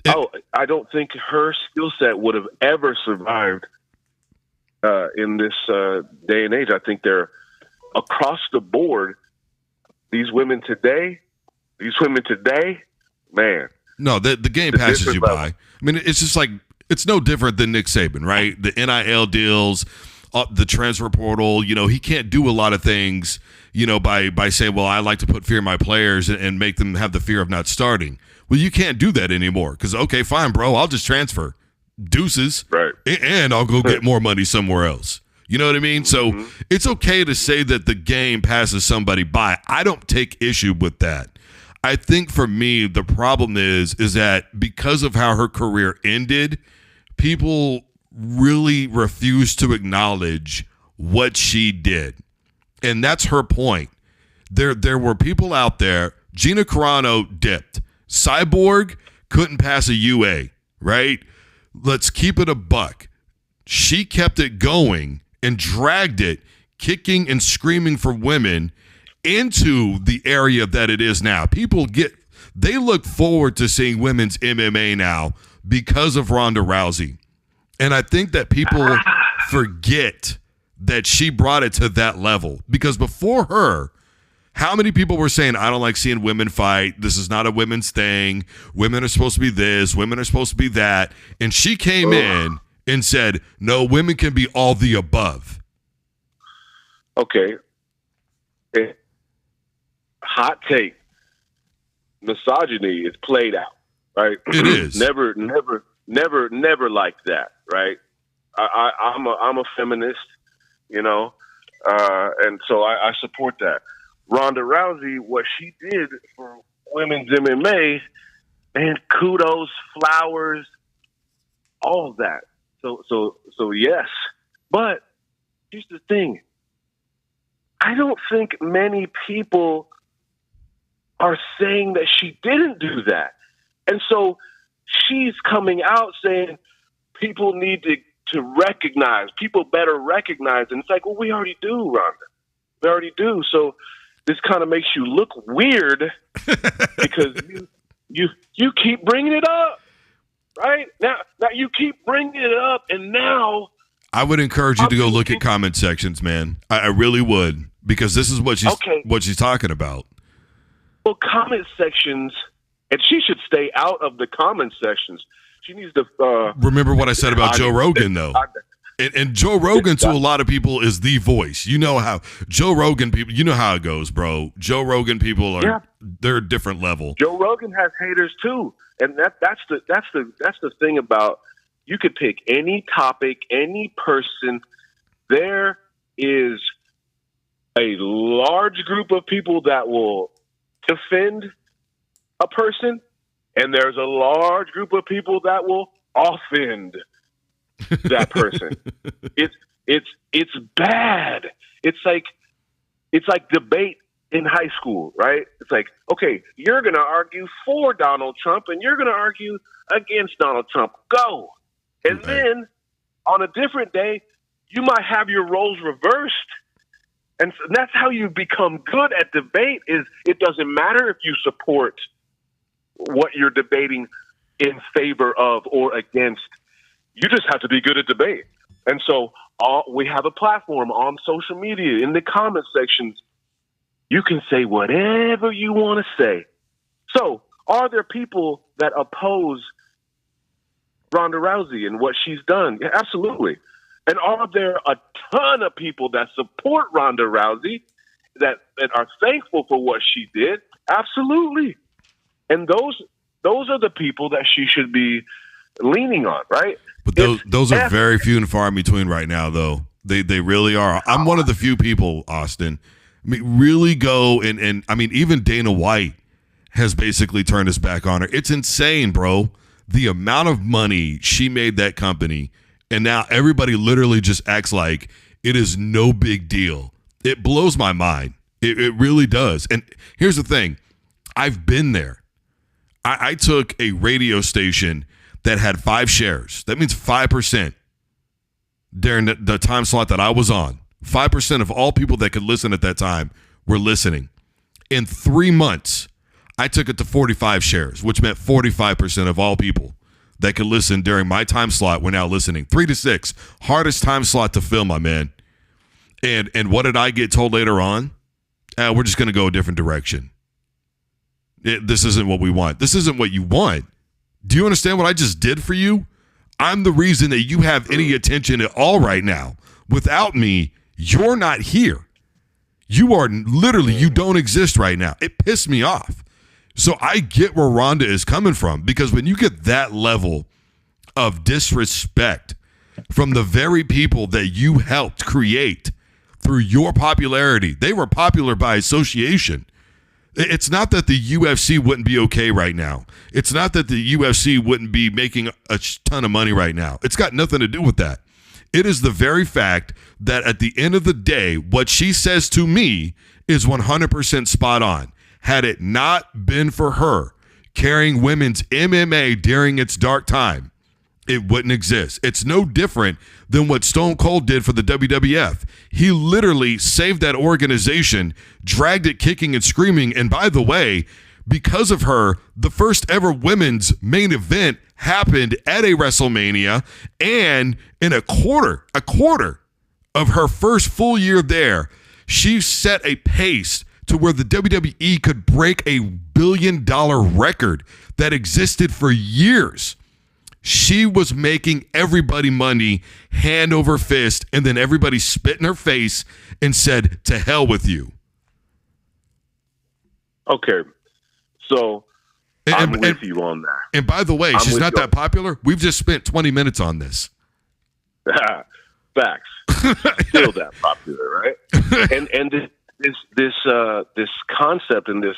I don't think her skill set would have ever survived in this day and age. I think they're across the board. These women today, man. No, the game passes you by. I mean, it's just like, it's no different than Nick Saban, right? The NIL deals, the transfer portal, he can't do a lot of things, by saying, well, I like to put fear in my players and make them have the fear of not starting. Well, you can't do that anymore because, okay, fine, bro, I'll just transfer. Deuces. Right. And I'll go get more money somewhere else. You know what I mean? Mm-hmm. So it's okay to say that the game passes somebody by. I don't take issue with that. I think for me, the problem is that because of how her career ended, people really refuse to acknowledge what she did. And that's her point. There were people out there. Gina Carano dipped. Cyborg couldn't pass a UA, right? Let's keep it a buck. She kept it going and dragged it, kicking and screaming for women into the area that it is now. They look forward to seeing women's MMA now because of Ronda Rousey. And I think that people forget that she brought it to that level, because before her, how many people were saying, I don't like seeing women fight. This is not a women's thing. Women are supposed to be this. Women are supposed to be that. And she came in and said, no, women can be all the above. Okay. Hot take. Misogyny is played out, right? It is. Never like that, right? I'm a feminist. And so I support that. Ronda Rousey, what she did for women's MMA, and kudos, flowers, all of that. So yes. But here's the thing. I don't think many people are saying that she didn't do that. And so she's coming out saying people need to recognize, people better recognize. And it's like, well, we already do, Rhonda. We already do. So this kind of makes you look weird because you keep bringing it up, right? Now you keep bringing it up, and now I would encourage you to go look at comment sections, man. I really would, because this is what she's talking about. Well, comment sections, and she should stay out of the comment sections. She needs to remember what I said about Joe Rogan, though. And Joe Rogan, to a lot of people, is the voice. You know how Joe Rogan people, you know how it goes, bro. Joe Rogan people they're a different level. Joe Rogan has haters too, and that's the thing about, you could pick any topic, any person. There is a large group of people that will defend a person, and there's a large group of people that will offend that person. It's bad. It's like debate in high school, right? It's like, okay, you're going to argue for Donald Trump and you're going to argue against Donald Trump. Go. And then on a different day, you might have your roles reversed. And so that's how you become good at debate. Is it doesn't matter if you support what you're debating in favor of or against. You just have to be good at debate. And so we have a platform on social media, in the comment sections. You can say whatever you want to say. So are there people that oppose Ronda Rousey and what she's done? Yeah, absolutely. And are there a ton of people that support Ronda Rousey that are thankful for what she did? Absolutely. And those are the people that she should be leaning on, right? But those are very few and far in between right now, though. They really are. I'm one of the few people, Austin. I mean, really go and I mean, even Dana White has basically turned his back on her. It's insane, bro. The amount of money she made that company, and now everybody literally just acts like it is no big deal. It blows my mind. It really does. And here's the thing. I've been there. I took a radio station that had 5 shares. That means 5% during the time slot that I was on. 5% of all people that could listen at that time were listening. In 3 months, I took it to 45 shares, which meant 45% of all people that could listen during my time slot were now listening. 3 to 6, hardest time slot to fill, my man. And what did I get told later on? We're just going to go a different direction. This isn't what we want. This isn't what you want. Do you understand what I just did for you? I'm the reason that you have any attention at all right now. Without me, you're not here. You are literally, you don't exist right now. It pissed me off. So I get where Rhonda is coming from, because when you get that level of disrespect from the very people that you helped create through your popularity, they were popular by association. It's not that the UFC wouldn't be okay right now. It's not that the UFC wouldn't be making a ton of money right now. It's got nothing to do with that. It is the very fact that at the end of the day, what she says to me is 100% spot on. Had it not been for her carrying women's MMA during its dark time, it wouldn't exist. It's no different than what Stone Cold did for the WWF. He literally saved that organization, dragged it kicking and screaming. And by the way, because of her, the first ever women's main event happened at a WrestleMania, and in a quarter of her first full year there, she set a pace to where the WWE could break a $1 billion record that existed for years. She was making everybody money hand over fist, and then everybody spit in her face and said, "To hell with you." Okay. So I'm with you on that. And by the way, she's not that popular. We've just spent 20 minutes on this. Facts. Still that popular, right? And this concept and this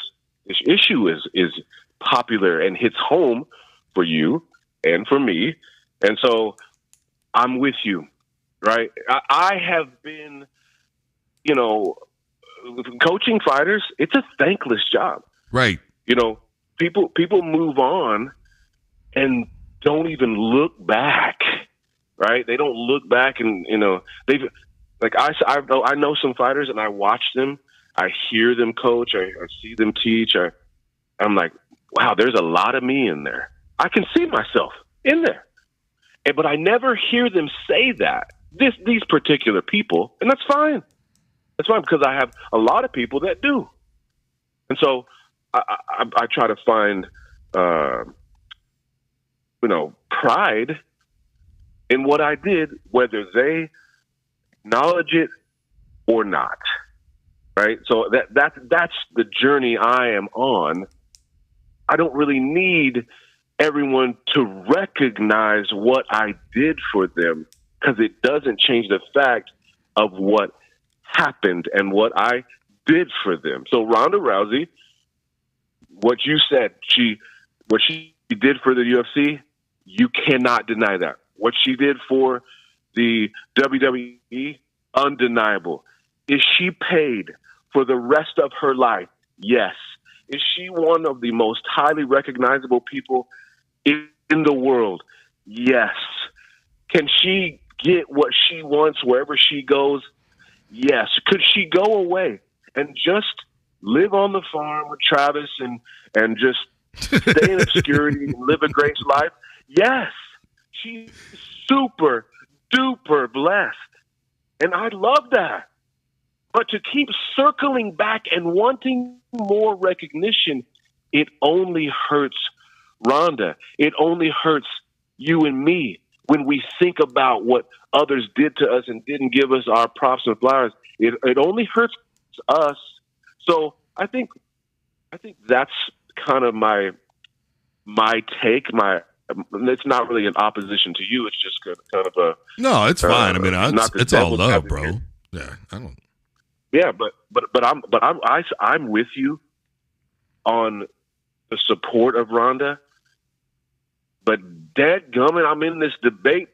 issue is popular and hits home for you and for me. And so I'm with you, right? I have been, coaching fighters. It's a thankless job, right? People move on and don't even look back, right? They don't look back, and they've like I know some fighters, and I watch them, I hear them coach, I see them teach. I'm like, wow, there's a lot of me in there. I can see myself in there, but I never hear them say that. These particular people, and that's fine. That's fine because I have a lot of people that do, and so I try to find, pride in what I did, whether they acknowledge it or not. Right. So that's the journey I am on. I don't really need everyone to recognize what I did for them, because it doesn't change the fact of what happened and what I did for them. So Ronda Rousey, what you said, what she did for the UFC, you cannot deny that. What she did for the WWE, undeniable. Is she paid for the rest of her life? Yes. Is she one of the most highly recognizable people in the world? Yes. Can she get what she wants wherever she goes? Yes. Could she go away and just live on the farm with Travis and just stay in obscurity and live a great life? Yes. She's super duper blessed. And I love that. But to keep circling back and wanting more recognition, it only hurts Ronda. It only hurts you and me when we think about what others did to us and didn't give us our props and flowers. It only hurts us. So I think that's kind of my take. It's not really an opposition to you. It's just kind of a no. It's fine. I mean, it's all love, bro. Yeah, I don't. Yeah, but I'm with you on the support of Ronda. But dadgummit, I'm in this debate,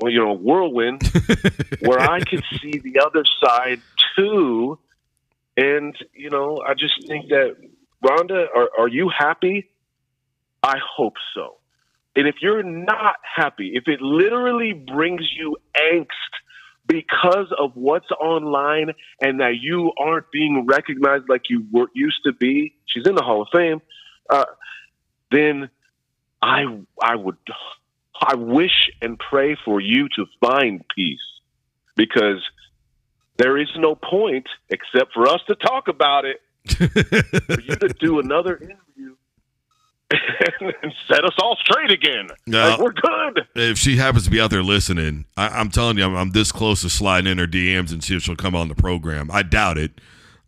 whirlwind, where I can see the other side too. And, I just think that, Ronda, are you happy? I hope so. And if you're not happy, if it literally brings you angst because of what's online and that you aren't being recognized like you used to be, she's in the Hall of Fame, then I wish and pray for you to find peace, because there is no point, except for us to talk about it, for you to do another interview and set us all straight again. Like, we're good. If she happens to be out there listening, I'm telling you, I'm this close to sliding in her DMs and see if she'll come on the program. I doubt it.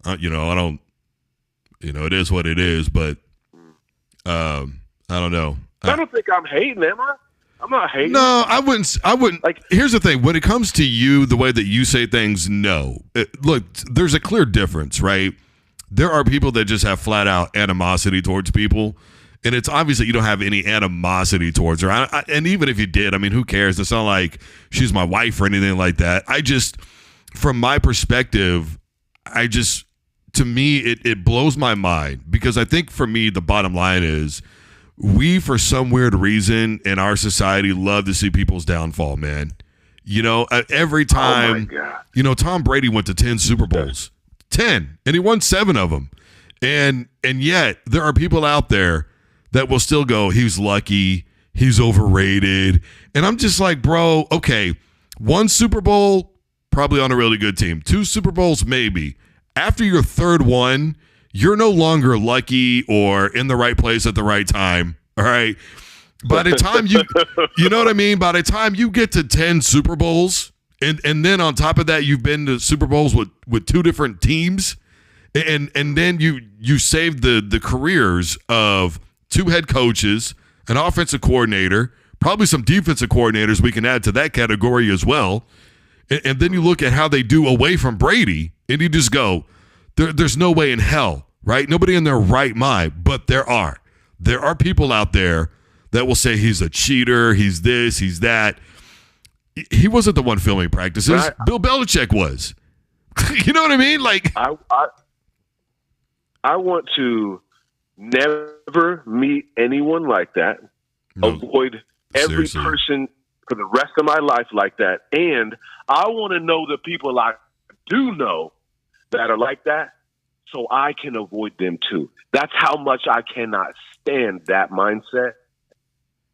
I don't. It is what it is. But I don't know. I don't think I'm hating, am I? I'm not hating. No, I wouldn't. Like, here's the thing. When it comes to you, the way that you say things, no. Look, there's a clear difference, right? There are people that just have flat out animosity towards people. And it's obvious that you don't have any animosity towards her. And even if you did, I mean, who cares? It's not like she's my wife or anything like that. I just, from my perspective, to me, it blows my mind, because I think for me, the bottom line is we, for some weird reason in our society, love to see people's downfall, man. Every time, Tom Brady went to 10 Super Bowls, 10, and he won 7 of them. And yet there are people out there that will still go, he's lucky, he's overrated. And I'm just like, bro, okay, 1 Super Bowl, probably on a really good team. 2 Super Bowls, maybe. After your 3rd one, you're no longer lucky or in the right place at the right time, all right? By the time you know what I mean? By the time you get to 10 Super Bowls, and then on top of that, you've been to Super Bowls with 2 different teams, and then you saved the careers of 2 head coaches, an offensive coordinator, probably some defensive coordinators we can add to that category as well. And then you look at how they do away from Brady, and you just go, there's no way in hell, right? Nobody in their right mind, but there are. There are people out there that will say he's a cheater, he's this, he's that. He wasn't the one filming practices. Bill Belichick was. You know what I mean? Like, I want to never meet anyone like that. No, avoid every person for the rest of my life like that. And I want to know the people I do know that are like that so I can avoid them too. That's how much I cannot stand that mindset.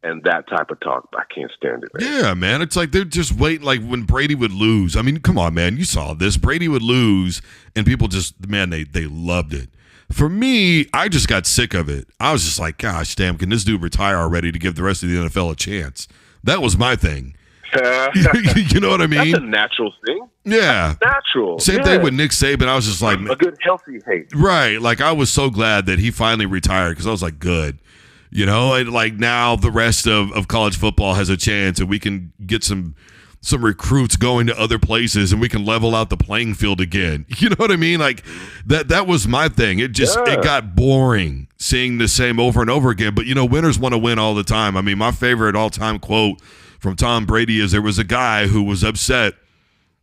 And that type of talk, I can't stand it, man. Yeah, man. It's like they're just waiting. Like when Brady would lose. I mean, come on, man. You saw this. Brady would lose, and people just, man, they loved it. For me, I just got sick of it. I was just like, gosh, damn, can this dude retire already to give the rest of the NFL a chance? That was my thing. You know what I mean? That's a natural thing. Yeah. That's natural. Same thing with Nick Saban. I was just like, a good, healthy hate. Right. Like, I was so glad that he finally retired because I was like, good. You know, and like now the rest of college football has a chance, and we can get some recruits going to other places, and we can level out the playing field again. You know what I mean? Like that was my thing. It just it got boring seeing the same over and over again. But you know, winners want to win all the time. I mean, my favorite all-time quote from Tom Brady is there was a guy who was upset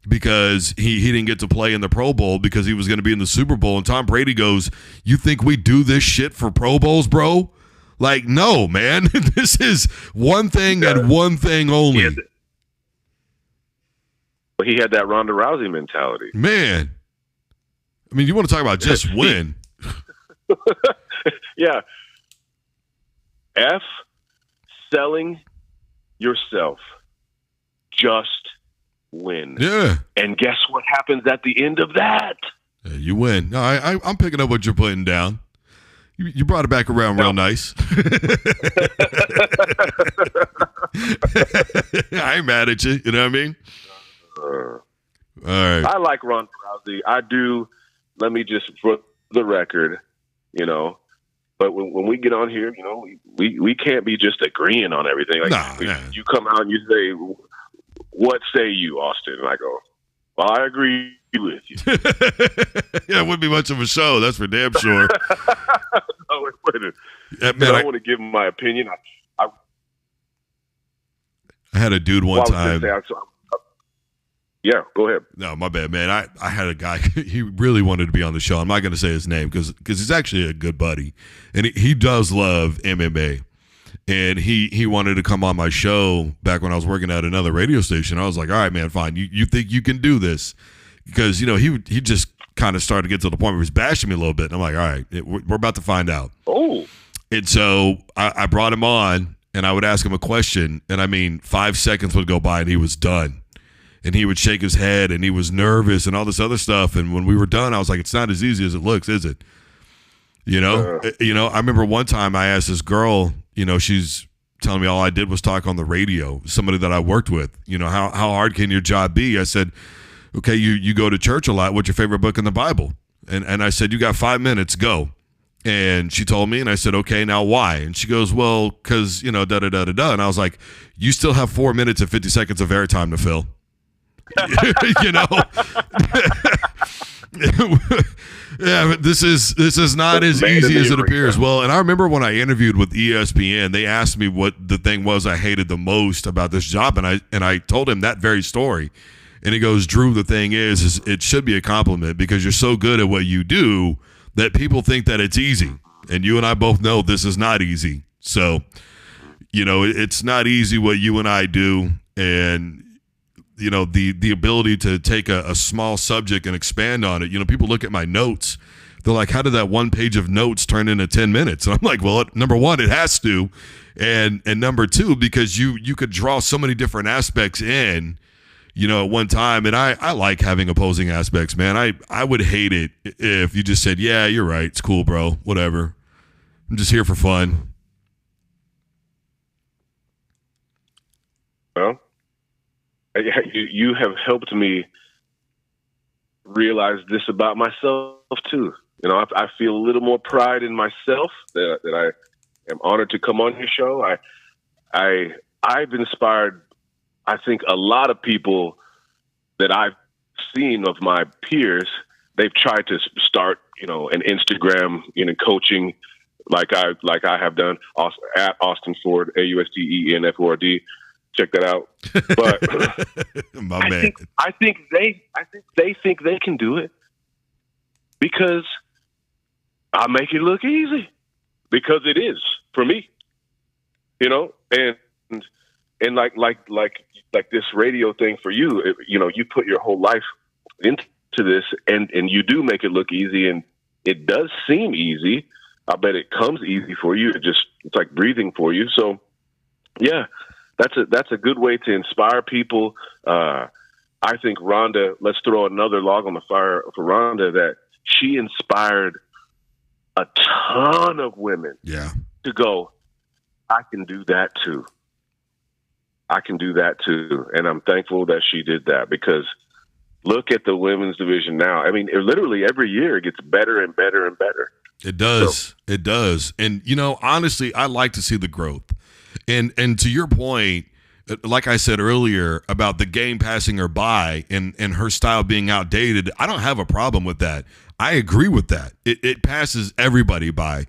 because he didn't get to play in the Pro Bowl because he was going to be in the Super Bowl, and Tom Brady goes, "You think we do this shit for Pro Bowls, bro?" Like, no, man. This is one thing and one thing only. He had that Ronda Rousey mentality. Man. I mean, you want to talk about just win. Yeah. F selling yourself. Just win. Yeah. And guess what happens at the end of that? Yeah, you win. No, I'm picking up what you're putting down. You brought it back around real nice. I ain't mad at you. You know what I mean? All right. I like Ronda Rousey. I do. Let me just, for the record, you know, but when we get on here, you know, we can't be just agreeing on everything. Like, you come out and you say, what say you, Austin? And I go, well, I agree with you. Yeah, it wouldn't be much of a show. That's for damn sure. No, it wouldn't. Yeah, man, I want to give him my opinion. I had a dude one time. Yeah, go ahead. No, my bad, man. I had a guy, he really wanted to be on the show. I'm not going to say his name because he's actually a good buddy. And he does love MMA. And he wanted to come on my show back when I was working at another radio station. I was like, all right, man, fine. You think you can do this? Because, you know, he just kind of started to get to the point where he was bashing me a little bit. And I'm like, all right, we're about to find out. Oh. And so I brought him on, and I would ask him a question. And, I mean, 5 seconds would go by, and he was done. And he would shake his head, and he was nervous and all this other stuff. And when we were done, I was like, it's not as easy as it looks, is it? You know? I remember one time I asked this girl, you know, she's telling me all I did was talk on the radio, somebody that I worked with. You know, how hard can your job be? I said, okay, you go to church a lot. What's your favorite book in the Bible? And I said, you got 5 minutes, go. And she told me, and I said, okay, now why? And she goes, well, because, you know, da-da-da-da-da. And I was like, you still have 4 minutes and 50 seconds of airtime to fill. You know? Yeah, but this is not as easy as it appears. Well, and I remember when I interviewed with ESPN, they asked me what the thing was I hated the most about this job, and I told him that very story. And he goes, Drew, the thing is it should be a compliment because you're so good at what you do that people think that it's easy. And you and I both know this is not easy. So, you know, it's not easy what you and I do. And, you know, the ability to take a small subject and expand on it. You know, people look at my notes. They're like, how did that one page of notes turn into 10 minutes? And I'm like, well, number one, it has to. And number two, because you could draw so many different aspects in, you know, at one time. And I like having opposing aspects, man. I would hate it if you just said, yeah, you're right. It's cool, bro. Whatever. I'm just here for fun. Well, you have helped me realize this about myself too. You know, I feel a little more pride in myself that I am honored to come on your show. I've inspired, I think, a lot of people that I've seen of my peers, they've tried to start, an Instagram, coaching like I have done at Austin Ford, AUSTENFORD. Check that out. But I think they think they can do it because I make it look easy, because it is for me, and like this radio thing for you, you put your whole life into this, and you do make it look easy, and it does seem easy. I bet it comes easy for you. It's like breathing for you. So yeah, that's a good way to inspire people. I think Rhonda, let's throw another log on the fire for Rhonda, that she inspired a ton of women to go, I can do that too. I can do that too. And I'm thankful that she did that, because look at the women's division now. I mean, literally every year it gets better and better and better. It does. It does. And, honestly, I like to see the growth. And to your point, like I said earlier about the game passing her by and her style being outdated, I don't have a problem with that. I agree with that. It passes everybody by.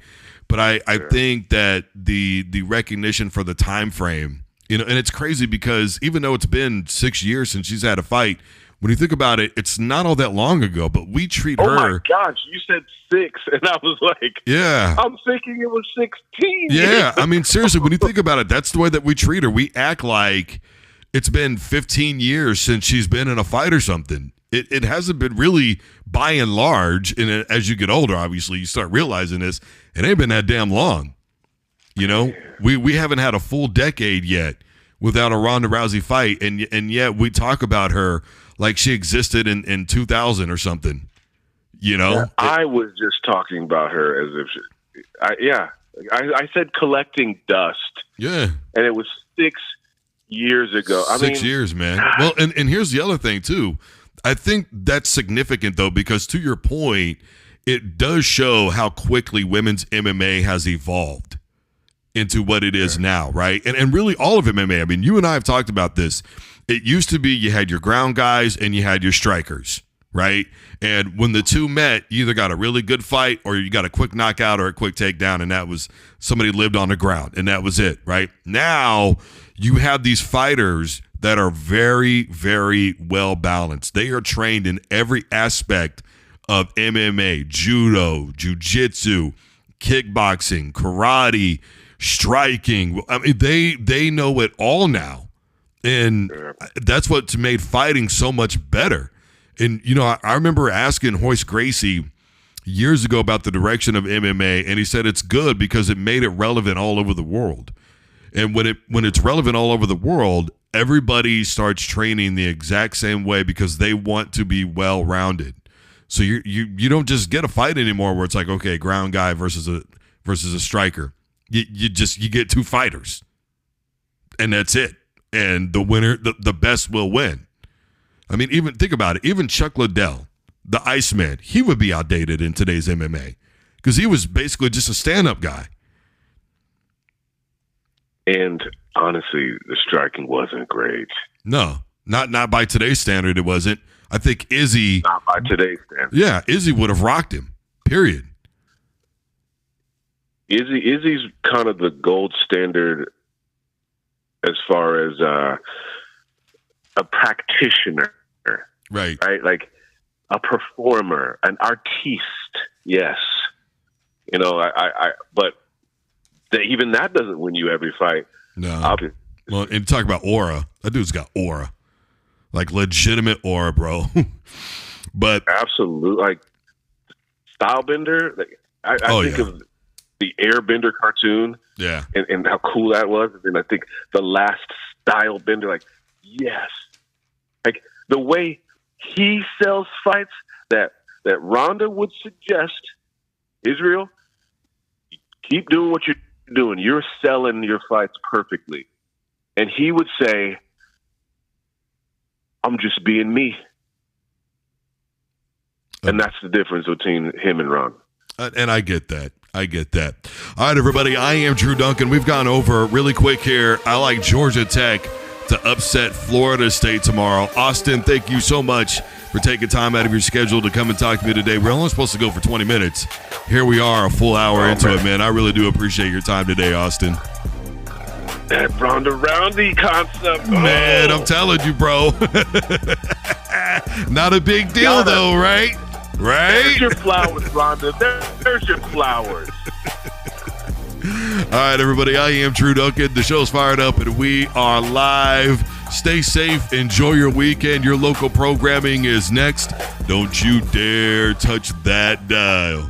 But I think that the recognition for the time frame, and it's crazy because even though it's been 6 years since she's had a fight, when you think about it, it's not all that long ago, but we treat her. Oh my gosh, you said 6, and I was like, yeah, I'm thinking it was 16. Yeah, I mean, seriously, when you think about it, that's the way that we treat her. We act like it's been 15 years since she's been in a fight or something. It hasn't been really, by and large, and as you get older, obviously, you start realizing this, it ain't been that damn long. We haven't had a full decade yet without a Ronda Rousey fight, and yet we talk about her like she existed in 2000 or something, Yeah, I was just talking about her as if I said collecting dust. Yeah. And it was 6 years ago. 6 years, man. Well, and here's the other thing, too. I think that's significant, though, because to your point, it does show how quickly women's MMA has evolved into what it is now, right? And really all of MMA. I mean, you and I have talked about this. It used to be you had your ground guys and you had your strikers, right? And when the two met, you either got a really good fight or you got a quick knockout or a quick takedown, and that was somebody lived on the ground, and that was it, right? Now you have these fighters that are very, very well balanced. They are trained in every aspect of MMA, judo, jiu-jitsu, kickboxing, karate, striking. I mean, they know it all now. And that's what's made fighting so much better. And, I remember asking Hoist Gracie years ago about the direction of MMA, and he said it's good because it made it relevant all over the world. And when it's relevant all over the world, everybody starts training the exact same way because they want to be well-rounded. So you don't just get a fight anymore where it's like, okay, ground guy versus a striker. You get two fighters, and that's it. And the winner, the best will win. I mean, even think about it. Even Chuck Liddell, the Iceman, he would be outdated in today's MMA because he was basically just a stand-up guy. And honestly, the striking wasn't great. No, not by today's standard. It wasn't. I think Izzy. Not by today's standard. Yeah, Izzy would have rocked him. Period. Izzy's kind of the gold standard as far as a practitioner, right? Like a performer, an artiste. Yes, but even that doesn't win you every fight. No. Obviously. Well, and talk about aura. That dude's got aura, like legitimate aura, bro. But absolutely, like Stylebender. Like, I think of the Airbender cartoon. Yeah. And how cool that was. And I think the last Stylebender, like, yes. Like the way he sells fights that Ronda would suggest, Israel, keep doing what you're doing. You're selling your fights perfectly. And he would say, I'm just being me. And that's the difference between him and Ron. And I get that. All right, everybody. I am Drew Duncan. We've gone over really quick here. I like Georgia Tech to upset Florida State tomorrow. Austin, thank you so much for taking time out of your schedule to come and talk to me today. We're only supposed to go for 20 minutes. Here we are, a full hour into it, man. I really do appreciate your time today, Austin. That Ronda Rousey concept. Man, I'm telling you, bro. Not a big deal, though, right? Right? There's your flowers, Ronda. There's your flowers. All right, everybody. I am Drew Duncan. The show's fired up, and we are live. Stay safe. Enjoy your weekend. Your local programming is next. Don't you dare touch that dial.